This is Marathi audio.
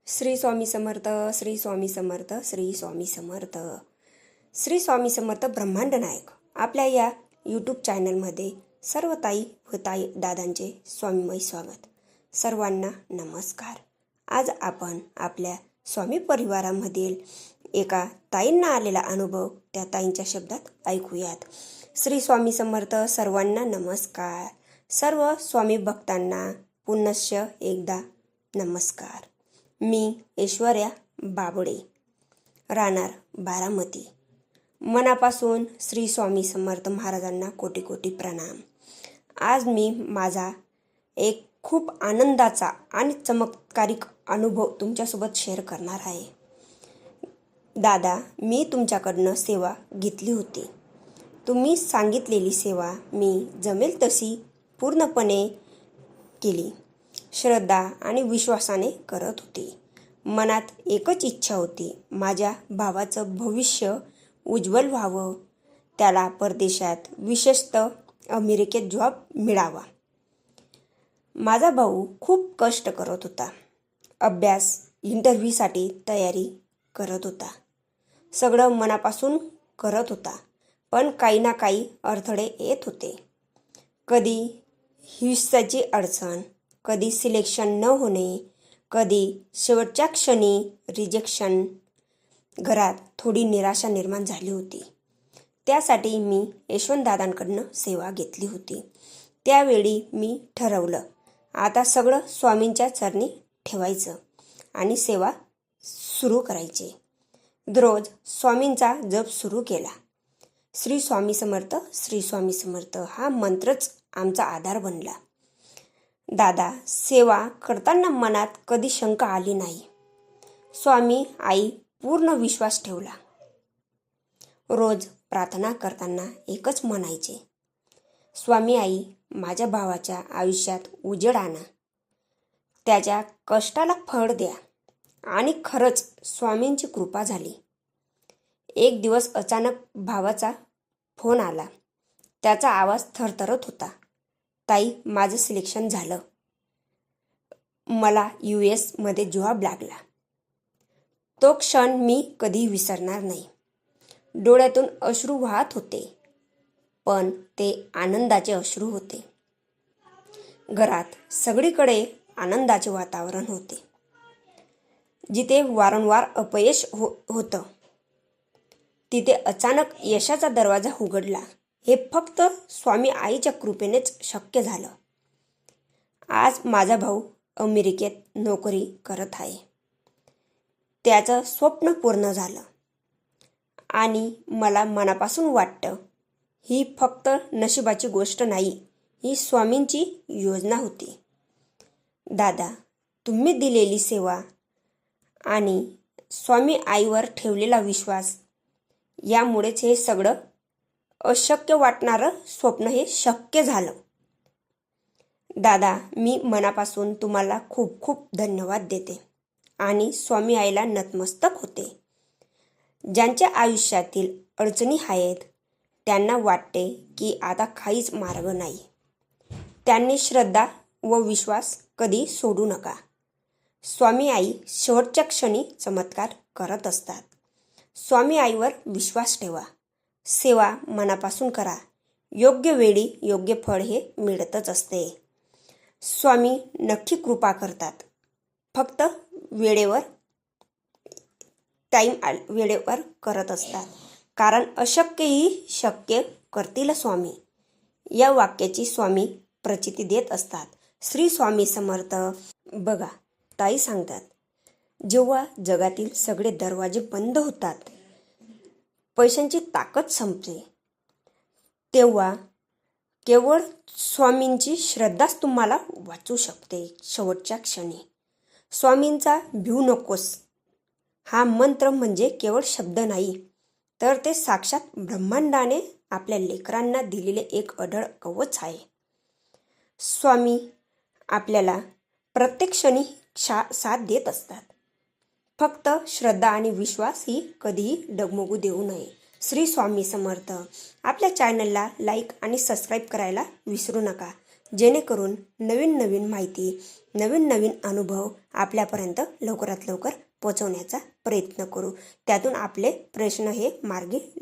श्री स्वामी समर्थ, श्री स्वामी समर्थ, श्री स्वामी समर्थ. श्री स्वामी समर्थ ब्रह्मांड नायक आपल्या या यूट्यूब चॅनलमध्ये सर्व ताई व ताई दादांचे स्वामीमय स्वागत. सर्वांना नमस्कार. आज आपण आपल्या स्वामी परिवारामधील एका ताईंना आलेला अनुभव त्या ताईंच्या शब्दात ऐकूयात. श्री स्वामी समर्थ. सर्वांना नमस्कार. सर्व स्वामी भक्तांना पुनश्च एकदा नमस्कार. मी ऐश्वर्या बाबडे, राहणार बारामती. मनापासून श्री स्वामी समर्थ महाराजांना कोटी कोटी प्रणाम. आज मी माझा एक खूप आनंदाचा आणि चमत्कारिक अनुभव तुमच्यासोबत शेअर करणार आहे. दादा, मी तुमच्याकडनं सेवा घेतली होती. तुम्ही सांगितलेली सेवा मी जमेल तशी पूर्णपणे केली. श्रद्धा आणि विश्वासाने करत होती. मनात एकच इच्छा होती, माझ्या भावाचं भविष्य उज्ज्वल व्हावं, त्याला परदेशात विशेषतः अमेरिकेत जॉब मिळावा. माझा भाऊ खूप कष्ट करत होता. अभ्यास, इंटरव्ह्यूसाठी तयारी करत होता. सगळं मनापासून करत होता, पण काही ना काही अडथळे येत होते. कधी हिस्साची अडचण, कधी सिलेक्शन न होणे, कधी शेवटच्या क्षणी रिजेक्शन. घरात थोडी निराशा निर्माण झाली होती. त्यासाठी मी यशवंतदादांकडनं सेवा घेतली होती. त्यावेळी मी ठरवलं, आता सगळं स्वामींच्या चरणी ठेवायचं आणि सेवा सुरू करायची. रोज स्वामींचा जप सुरू केला. श्री स्वामी समर्थ, श्री स्वामी समर्थ हा मंत्रच आमचा आधार बनला. दादा, सेवा करताना मनात कधी शंका आली नाही. स्वामी आई पूर्ण विश्वास ठेवला. रोज प्रार्थना करताना एकच म्हणायचे, स्वामी आई माझ्या भावाच्या आयुष्यात उजेड आणा, त्याच्या कष्टाला फळ द्या. आणि खरंच स्वामींची कृपा झाली. एक दिवस अचानक भावाचा फोन आला. त्याचा आवाज थरथरत होता. ताई, माझं सिलेक्शन झालं. मला US मध्ये जॉब लागला. तो क्षण मी कधी विसरणार नाही. डोळ्यातून अश्रू वाहत होते, पण ते आनंदाचे अश्रू होते. घरात सगळीकडे आनंदाचे वातावरण होते. जिथे वारंवार अपयश होतं, तिथे अचानक यशाचा दरवाजा उघडला. हे फक्त स्वामी आईच्या कृपेनेच शक्य झालं. आज माझा भाऊ अमेरिकेत नोकरी करत आहे. त्याचं स्वप्न पूर्ण झालं आणि मला मनापासून वाटतं, ही फक्त नशिबाची गोष्ट नाही, ही स्वामींची योजना होती. दादा, तुम्ही दिलेली सेवा आणि स्वामी आईवर ठेवलेला विश्वास यामुळेच हे सगळं अशक्य वाटणारं स्वप्न हे शक्य झालं. दादा, मी मनापासून तुम्हाला खूप खूप धन्यवाद देते आणि स्वामी आईला नतमस्तक होते. ज्यांच्या आयुष्यातील अडचणी आहेत त्यांना वाटते की आता काहीच मार्ग नाही, त्यांनी श्रद्धा व विश्वास कधी सोडू नका. स्वामी आई शेवटच्या क्षणी चमत्कार करत असतात. स्वामी आईवर विश्वास ठेवा. सेवा मनापासून करा. योग्य वेळी योग्य फळ हे मिळतच असते. स्वामी नक्की कृपा करतात. फक्त वेळेवर वेळेवर करत असतात, कारण अशक्यही शक्य करतील स्वामी. या वाक्याची स्वामी प्रचिती देत असतात. श्री स्वामी समर्थ. बघा, ताई सांगतात, जेव्हा जगातील सगळे दरवाजे बंद होतात, पैशांची ताकद संपते, तेव्हा केवळ स्वामींची श्रद्धाच तुम्हाला वाचवू शकते. शेवटच्या क्षणी स्वामींचा भिऊ नकोस हा मंत्र म्हणजे केवळ शब्द नाही, तर ते साक्षात ब्रह्मांडाने आपल्या लेकरांना दिलेले एक अढळ कवच आहे. स्वामी आपल्याला प्रत्येक क्षणी साथ देत असतात. फक्त श्रद्धा आणि विश्वास ही कधीही डगमगू देऊ नये. श्री स्वामी समर्थ. आपल्या चॅनलला लाईक आणि सबस्क्राईब करायला विसरू नका. जेणेकरून नवीन नवीन माहिती, नवीन नवीन अनुभव आपल्यापर्यंत लवकरात लवकर पोहोचवण्याचा प्रयत्न करू. त्यातून आपले प्रश्न हे मार्गी